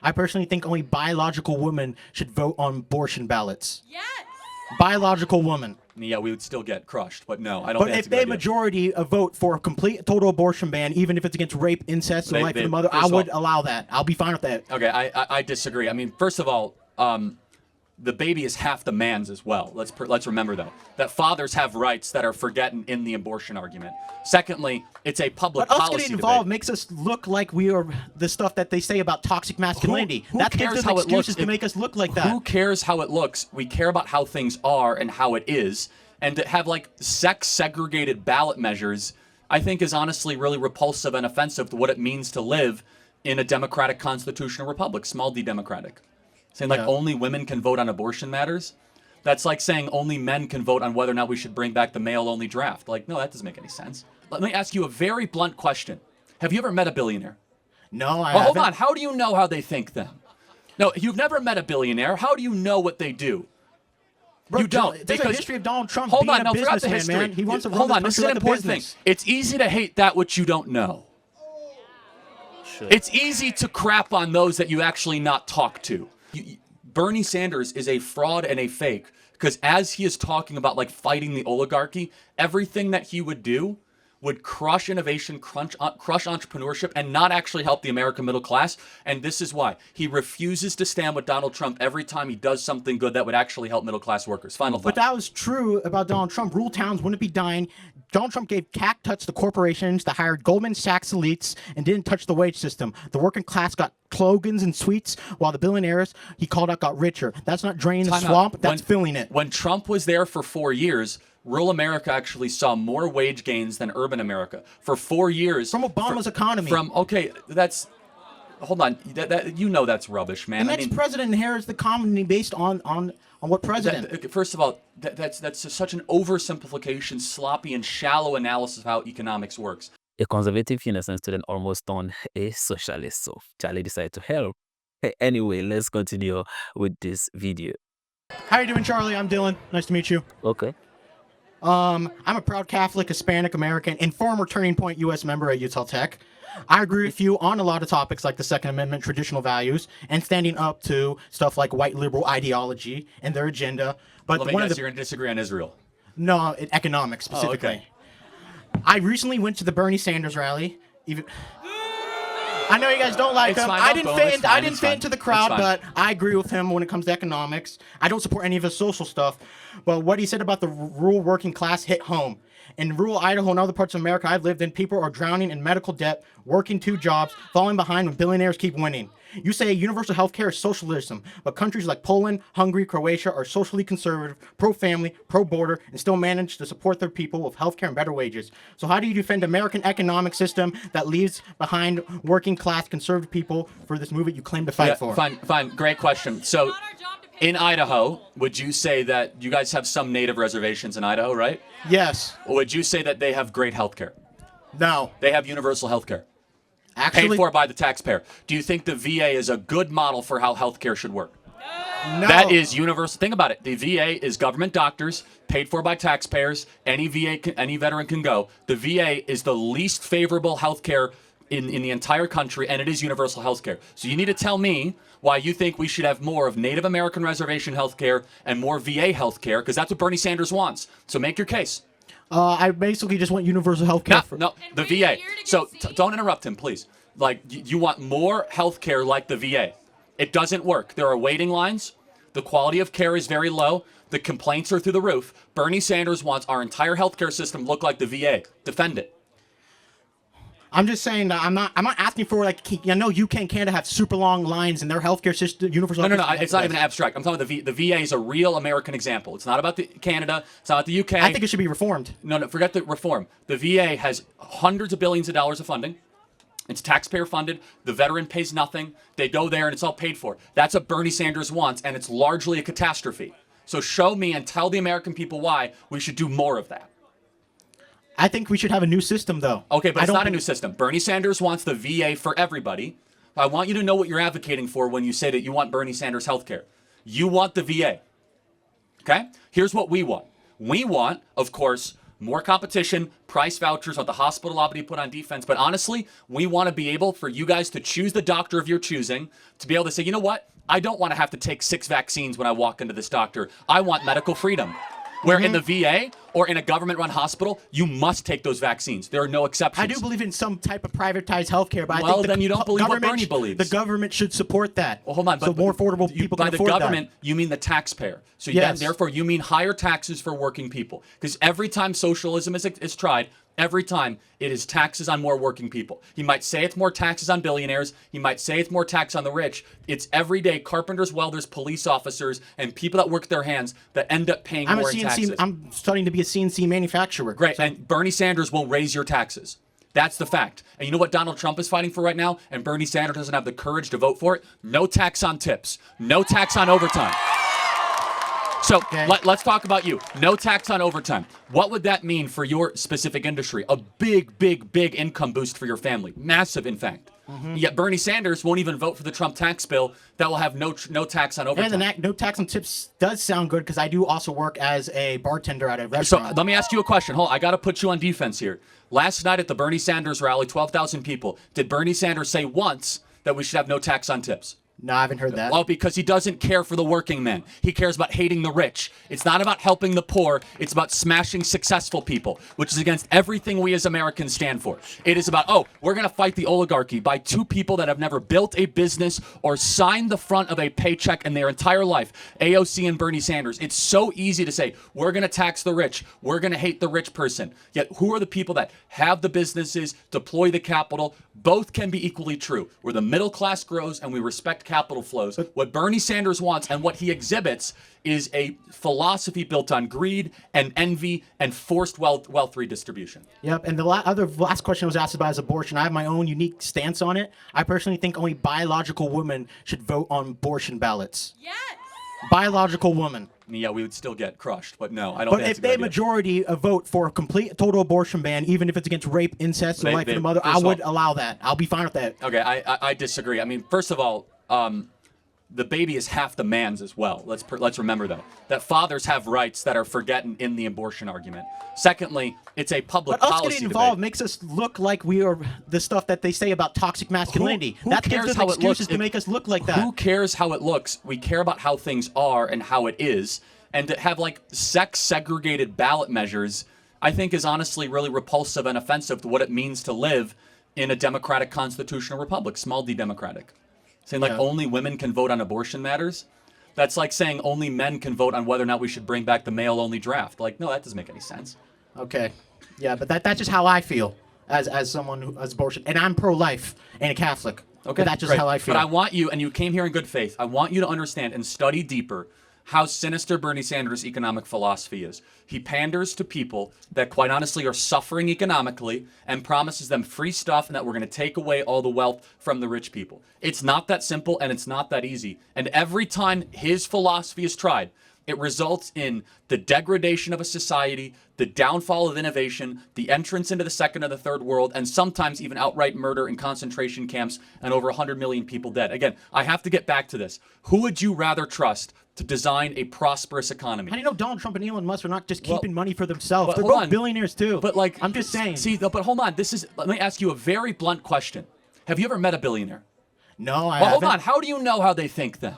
I personally think only biological women should vote on abortion ballots. Yes. Biological women. Yeah, we would still get crushed, but no, I don't But think if that's a they good idea. majority vote for a complete total abortion ban, even if it's against rape, incest, and life of the mother, I would allow that. I'll be fine with that. Okay, I disagree. I mean, first of all, the baby is half the man's as well. Let's remember that fathers have rights that are forgotten in the abortion argument. Secondly, it's a public But us policy getting involved debate. makes us look like we are the stuff that they say about toxic masculinity. Who That cares gives how us it looks? excuses to make us look like that. Who cares how it looks? We care about how things are and how it is. And to have like sex segregated ballot measures, I think is honestly really repulsive and offensive to what it means to live in a democratic constitutional republic, small d democratic. Saying like only women can vote on abortion matters. That's like saying only men can vote on whether or not we should bring back the male-only draft. Like, no, that doesn't make any sense. Let me ask you a very blunt question. Have you ever met a billionaire? No, I Well, hold haven't. on. How do you know how they think then? No, you've never met a billionaire. How do you know what they do? Bro, You don't. There's a Because history of Donald Trump hold being on, a no, forgot the businessman, history. man. He wants to run Hold the on, this is country an like a important thing. business. It's easy to hate that which you don't know. It's easy to crap on those that you actually not talk to. Bernie Sanders is a fraud and a fake because as he is talking about like fighting the oligarchy, everything that he would do would crush innovation, crush entrepreneurship, and not actually help the American middle class. And this is why. He refuses to stand with Donald Trump every time he does something good that would actually help middle class workers. Final thought. But that was true about Donald Trump. Rural towns wouldn't be dying. Donald Trump gave cat touch to corporations that hired Goldman Sachs elites and didn't touch the wage system. The working class got slogans and sweets, while the billionaires he called out got richer. That's not draining the Time out. swamp. That's filling it. When Trump was there for 4 years, rural America actually saw more wage gains than urban America. For 4 years. From Obama's economy. Okay, that's. Hold on. You know that's rubbish, man. The next president inherits the economy based on what president? First of all, that's such an oversimplification, sloppy, and shallow analysis of how economics works. A conservative innocent student almost turned a socialist, so Charlie decided to help. Anyway, let's continue with this video. How you doing, Charlie? I'm Dylan. Nice to meet you. Okay. I'm a proud Catholic, Hispanic American, and former Turning Point U.S. member at Utah Tech. I agree with you on a lot of topics like the Second Amendment, traditional values, and standing up to stuff like white liberal ideology and their agenda. But Let me one guess, of the you're going to disagree on Israel. no, economics specifically. okay. I recently went to the Bernie Sanders rally. Even I know you guys don't like It's him. fine, I don't didn't go. fit. It's I fine, didn't it's fit fine. into the It's crowd, fine. but I agree with him when it comes to economics. I don't support any of his social stuff, but what he said about the rural working class hit home. In rural Idaho and other parts of America I've lived in, people are drowning in medical debt, working 2 jobs, falling behind when billionaires keep winning. You say universal health care is socialism, but countries like Poland, Hungary, Croatia are socially conservative, pro-family, pro-border, and still manage to support their people with health care and better wages. So how do you defend American economic system that leaves behind working class conservative people for this movement you claim to fight for? Fine. Great question. So, Not our job to pay in Idaho, would you say that you guys have some native reservations in Idaho, right? Yes. Or would you say that they have great health care? No. They have universal health care. Paid Actually, for by the taxpayer. Do you think the VA is a good model for how healthcare should work? no. That is universal. Think about it. The VA is government doctors, paid for by taxpayers. Any veteran can go. The VA is the least favorable healthcare in the entire country, and it is universal healthcare. So you need to tell me why you think we should have more of Native American reservation healthcare and more VA healthcare, because that's what Bernie Sanders wants. So make your case. I basically just want universal health care. No, And the wait a VA. year to So get saved. don't interrupt him, please. Like, you want more health care like the VA. It doesn't work. There are waiting lines. The quality of care is very low. The complaints are through the roof. Bernie Sanders wants our entire healthcare system to look like the VA. Defend it. I'm just saying that I'm not asking for like I know UK and Canada have super long lines in their healthcare system. Universal. No. healthcare It's not system. even abstract. I'm talking about the VA is a real American example. It's not about the Canada. It's not about the UK. I think it should be reformed. No, forget the reform. The VA has hundreds of billions of dollars of funding. It's taxpayer funded. The veteran pays nothing. They go there and it's all paid for. That's what Bernie Sanders wants, and it's largely a catastrophe. So show me and tell the American people why we should do more of that. I think we should have a new system though. Okay, but I it's don't not a be- new system. Bernie Sanders wants the VA for everybody. I want you to know what you're advocating for when you say that you want Bernie Sanders health care. You want the VA. Okay? Here's what we want. We want, of course, more competition, price vouchers, want the hospital lobby to put on defense. But honestly, we want to be able for you guys to choose the doctor of your choosing, to be able to say, you know what? I don't want to have to take 6 vaccines when I walk into this doctor. I want medical freedom. Where in the VA or in a government-run hospital, you must take those vaccines. There are no exceptions. I do believe in some type of privatized healthcare, but I Well, think then you don't believe what government Bernie believes. The government should support that. Well, hold on. So more affordable people by can the afford government, that. you mean the taxpayer. So Yes. therefore, you mean higher taxes for working people. Because every time socialism is tried, every time it is taxes on more working people. He might say it's more taxes on billionaires. He might say it's more tax on the rich. It's everyday carpenters, welders, police officers, and people that work their hands that end up paying more in taxes. I'm starting to be a CNC manufacturer. Great. So- And Bernie Sanders will raise your taxes. That's the fact. And you know what Donald Trump is fighting for right now? And Bernie Sanders doesn't have the courage to vote for it? No tax on tips. No tax on overtime. So let's talk about you. No tax on overtime. What would that mean for your specific industry? A big, big, big income boost for your family. Massive, in fact. Yet Bernie Sanders won't even vote for the Trump tax bill that will have no tax on overtime. And the no tax on tips does sound good because I do also work as a bartender at a So restaurant. let me ask you a question. Hold on, I got to put you on defense here. Last night at the Bernie Sanders rally, 12,000 people. Did Bernie Sanders say once that we should have no tax on tips? No, I haven't heard that. Well, because he doesn't care for the working man. He cares about hating the rich. It's not about helping the poor. It's about smashing successful people, which is against everything we as Americans stand for. It is about, we're going to fight the oligarchy by 2 people that have never built a business or signed the front of a paycheck in their entire life, AOC and Bernie Sanders. It's so easy to say, we're going to tax the rich. We're going to hate the rich person. Yet who are the people that have the businesses, deploy the capital? Both can be equally true. Where the middle class grows and we respect capital flows. What Bernie Sanders wants and what he exhibits is a philosophy built on greed and envy and forced wealth redistribution. Yep, and the last question was asked about is abortion. I have my own unique stance on it. I personally think only biological women should vote on abortion ballots. Yes. Biological women. Yeah, we would still get crushed, but no, I don't But think if that's a they good idea. majority vote for a complete total abortion ban, even if it's against rape, incest, or life of the mother, I would allow that. I'll be fine with that. Okay, I disagree. I mean, first of all, the baby is half the man's as well. Let's remember that fathers have rights that are forgotten in the abortion argument. Secondly, it's a public But us policy getting involved debate. makes us look like we are the stuff that they say about toxic masculinity. Who That cares gives them how it looks? excuses to make us look like that. Who cares how it looks? We care about how things are and how it is. And to have like sex segregated ballot measures, I think is honestly really repulsive and offensive to what it means to live in a democratic constitutional republic, small d democratic. Saying like only women can vote on abortion matters. That's like saying only men can vote on whether or not we should bring back the male-only draft. Like, no, that doesn't make any sense. Okay. Yeah, but that's just how I feel as someone who has abortion. And I'm pro-life and a Catholic. Okay, But that's just great. how I feel. But I want you, and you came here in good faith, I want you to understand and study deeper how sinister Bernie Sanders' economic philosophy is. He panders to people that quite honestly are suffering economically and promises them free stuff and that we're going to take away all the wealth from the rich people. It's not that simple and it's not that easy. And every time his philosophy is tried, it results in the degradation of a society, the downfall of innovation, the entrance into the second and the third world, and sometimes even outright murder in concentration camps and over 100 million people dead. Again, I have to get back to this. Who would you rather trust to design a prosperous economy? How do you know Donald Trump and Elon Musk are not just keeping money for themselves? but They're hold both on. billionaires too. But like, I'm just saying. See, but hold on. Let me ask you a very blunt question. Have you ever met a billionaire? No, I Well, haven't. hold on. How do you know how they think then?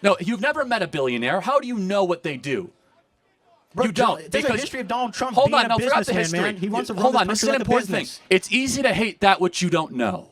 No, you've never met a billionaire. How do you know what they do? Bro, You don't. There's a because- history of Donald Trump Hold being on, a no, forgot the businessman, history. man. He wants to run Hold this on, this is country an like a important thing. business. It's easy to hate that which you don't know.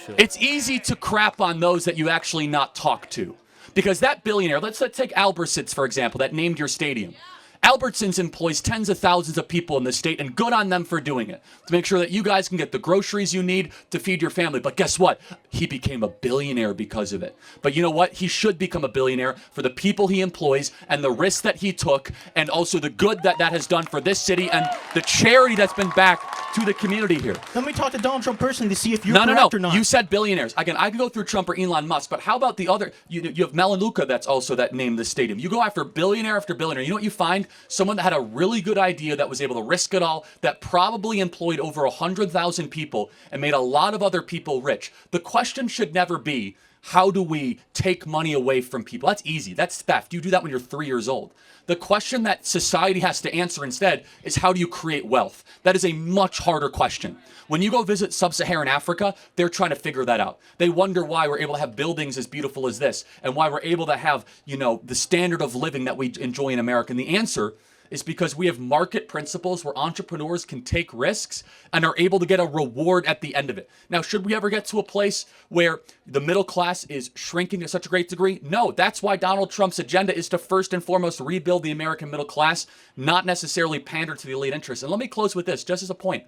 Sure. It's easy to crap on those that you actually not talk to. Because that billionaire, let's take Albertsons, for example, that named your stadium. Albertsons employs tens of thousands of people in the state, and good on them for doing it, to make sure that you guys can get the groceries you need to feed your family. But guess what? He became a billionaire because of it. But you know what? He should become a billionaire for the people he employs and the risks that he took, and also the good that has done for this city and the charity that's been back to the community here. Let me talk to Donald Trump personally to see if you're No. correct or not. You said billionaires. Again, I can go through Trump or Elon Musk, but how about the other? You have Melaleuca that's also that named the stadium. You go after billionaire after billionaire. You know what you find? Someone that had a really good idea that was able to risk it all, that probably employed over 100,000 people and made a lot of other people rich. The question should never be, how do we take money away from people? That's easy. That's theft. You do that when you're 3 years old. The question that society has to answer instead is how do you create wealth? That is a much harder question. When you go visit sub-Saharan Africa, they're trying to figure that out. They wonder why we're able to have buildings as beautiful as this and why we're able to have, the standard of living that we enjoy in America. And the answer is because we have market principles where entrepreneurs can take risks and are able to get a reward at the end of it. Now, should we ever get to a place where the middle class is shrinking to such a great degree? No, that's why Donald Trump's agenda is to first and foremost rebuild the American middle class, not necessarily pander to the elite interests. And let me close with this, just as a point.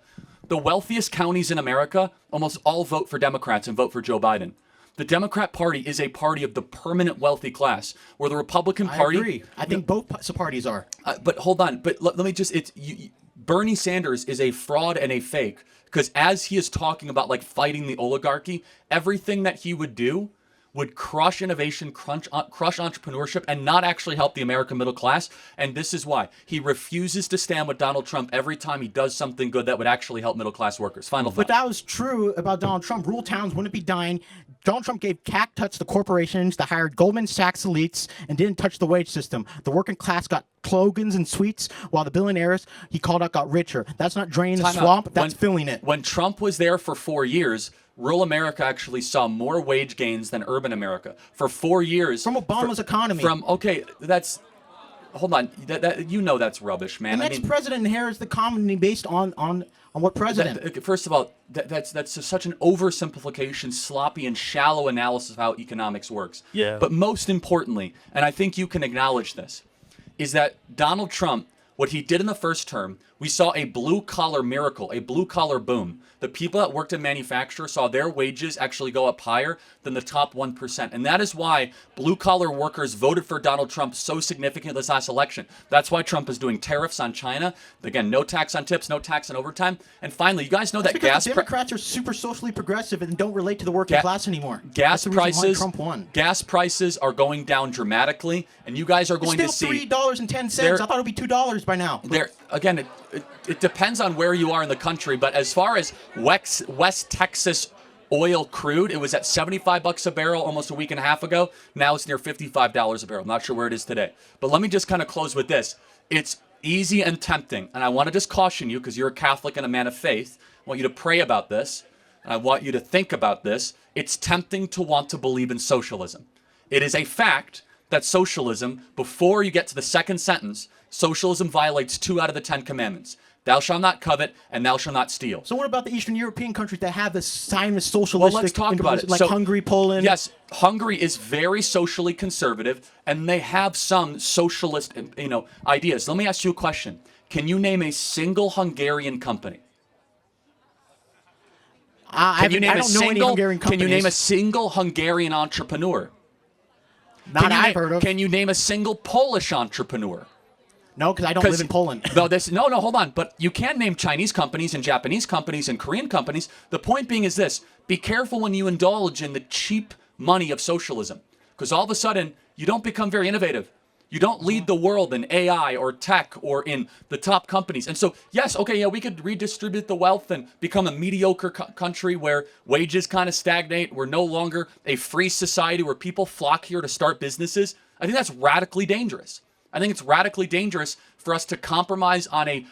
The wealthiest counties in America almost all vote for Democrats and vote for Joe Biden. The Democrat Party is a party of the permanent wealthy class, where the Republican Party. I agree. I think both parties are. But hold on. But let me just. Bernie Sanders is a fraud and a fake, because as he is talking about like fighting the oligarchy, everything that he would do would crush innovation, crush entrepreneurship, and not actually help the American middle class. And this is why he refuses to stand with Donald Trump every time he does something good that would actually help middle class workers. Final thought. But that was true about Donald Trump. Rural towns wouldn't be dying. Donald Trump gave cat touch the corporations that hired Goldman Sachs elites and didn't touch the wage system. The working class got slogans and sweets, while the billionaires he called out got richer. That's not draining the swamp. That's filling it. When Trump was there for 4 years, rural America actually saw more wage gains than urban America for 4 years. From Obama's economy. Hold on, that's rubbish, man. The next president inherits the economy based on what president? First of all, that's such an oversimplification, sloppy, and shallow analysis of how economics works. Yeah. But most importantly, and I think you can acknowledge this, is that Donald Trump, what he did in the first term, we saw a blue-collar miracle, a blue-collar boom. The people that worked in manufacture saw their wages actually go up higher than the top 1%. And that is why blue-collar workers voted for Donald Trump so significantly this last election. That's why Trump is doing tariffs on China. Again, no tax on tips, no tax on overtime. And finally, you guys know that gas... Democrats are super socially progressive and don't relate to the working class anymore. Gas prices... Trump won. Gas prices are going down dramatically, and you guys are going to see... It's still $3.10. I thought it would be $2 by now. Again, it depends on where you are in the country, but as far as West Texas oil crude, it was at $75 a barrel almost a week and a half ago. Now it's near $55 a barrel. I'm not sure where it is today. But let me just kind of close with this. It's easy and tempting, and I want to just caution you, because you're a Catholic and a man of faith. I want you to pray about this, and I want you to think about this. It's tempting to want to believe in socialism. It is a fact that socialism, before you get to the second sentence, socialism violates 2 out of the 10 commandments. Thou shalt not covet, and thou shalt not steal. So what about the Eastern European countries that have this Zionist socialistic... Well, let's talk about it. Like Hungary, Poland... Yes, Hungary is very socially conservative, and they have some socialist, ideas. Let me ask you a question. Can you name a single Hungarian company? I don't know any Hungarian companies. Can you name a single Hungarian entrepreneur? Not I've heard of. Can you name a single Polish entrepreneur? No, because I don't live in Poland. No, hold on. But you can name Chinese companies and Japanese companies and Korean companies. The point being is this. Be careful when you indulge in the cheap money of socialism, because all of a sudden, you don't become very innovative. You don't lead the world in AI or tech or in the top companies. And so, yes, okay, yeah, we could redistribute the wealth and become a mediocre country where wages kind of stagnate. We're no longer a free society where people flock here to start businesses. I think that's radically dangerous. I think it's radically dangerous for us to compromise on a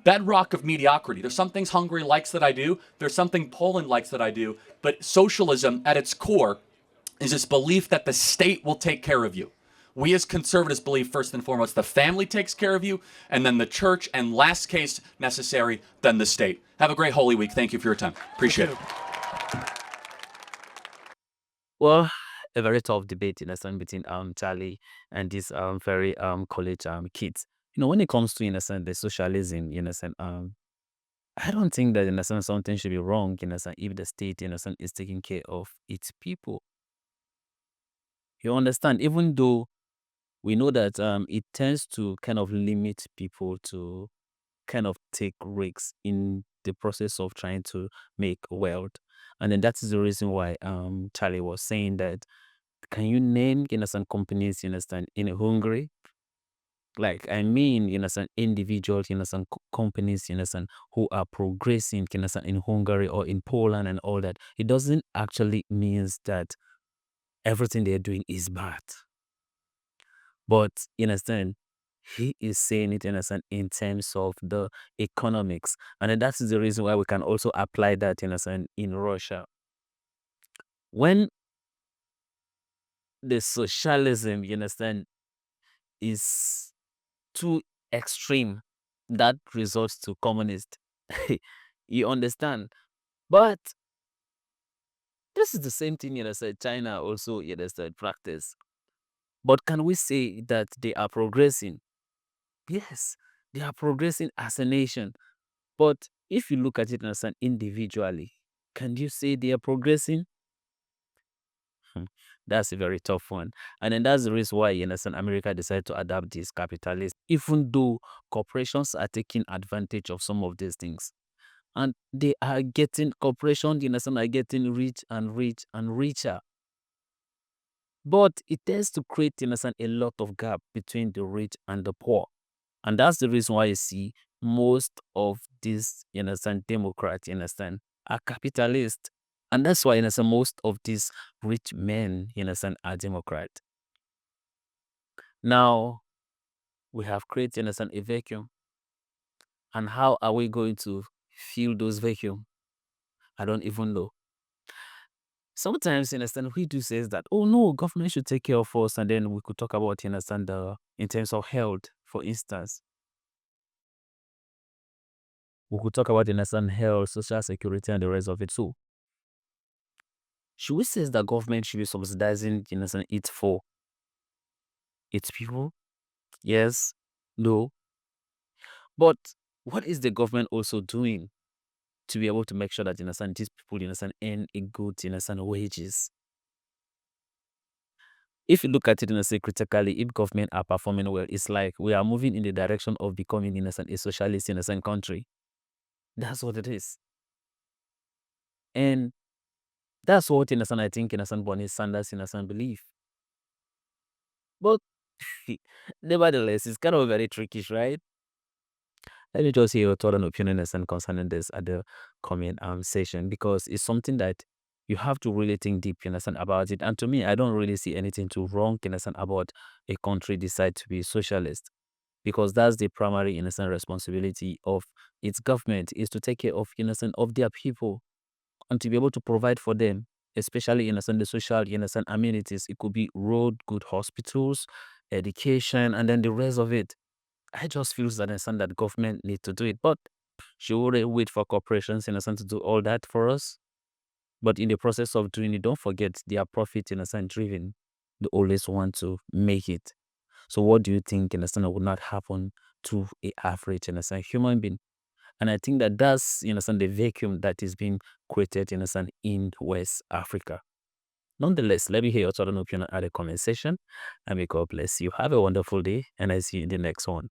bedrock of mediocrity. There's some things Hungary likes that I do. There's something Poland likes that I do. But socialism, at its core, is this belief that the state will take care of you. We as conservatives believe, first and foremost, the family takes care of you, and then the church, and last case necessary, then the state. Have a great Holy Week. Thank you for your time. Appreciate it. Well, a very tough debate in a sense between Charlie and these very college kids. When it comes to, in a sense, the socialism, in a sense, I don't think that in a sense something should be wrong in a sense if the state in a sense is taking care of its people. You understand? Even though we know that it tends to kind of limit people to kind of take risks in the process of trying to make wealth. And then that is the reason why Charlie was saying that, can you name, some companies, in Hungary Like I mean, some individuals, some companies, some who are progressing, some in Hungary or in Poland and all that. It doesn't actually means that everything they're doing is bad. But he is saying it in terms of the economics. And then that is the reason why we can also apply that in Russia. When the socialism, is too extreme, that results to communist. You understand? But this is the same thing, China also, practice. But can we say that they are progressing? Yes, they are progressing as a nation. But if you look at it individually, can you say they are progressing? Hmm, That's a very tough one. And then that's the reason why, America decided to adopt this capitalist, even though corporations are taking advantage of some of these things. And they are getting, corporations, are getting rich and rich and richer. But it tends to create, a lot of gap between the rich and the poor. And that's the reason why you see most of these, Democrats, are capitalist. And that's why, most of these rich men, are Democrat. Now, we have created, a vacuum. And how are we going to fill those vacuum? I don't even know. Sometimes, we do says that, oh no, government should take care of us. And then we could talk about, in terms of health, for instance. We could talk about, health, social security, and the rest of it too. Should we say that government should be subsidizing, it for its people? Yes, no. But what is the government also doing to be able to make sure that, these people, earn a good, wages? If you look at it, critically, if government are performing well, it's like we are moving in the direction of becoming, a socialist, country. That's what it is. And that's what, I think, Bernie Sanders, believe. But nevertheless, it's kind of very tricky, right? Let me just hear your thought and opinion concerning this at the comment session, because it's something that you have to really think deep, about it. And to me, I don't really see anything too wrong, about a country decide to be socialist, because that's the primary, responsibility of its government, is to take care of, of their people, and to be able to provide for them, especially, the social, amenities. It could be road, good hospitals, education, and then the rest of it. I just feel that that government need to do it, but should we wait for corporations to do all that for us? But in the process of doing it, don't forget their profit driven. They always want to make it. So what do you think would not happen to a average human being? And I think that that's the vacuum that is being created in West Africa. Nonetheless, let me hear your thought and opinion at the comment section. And may God bless you. Have a wonderful day, and I see you in the next one.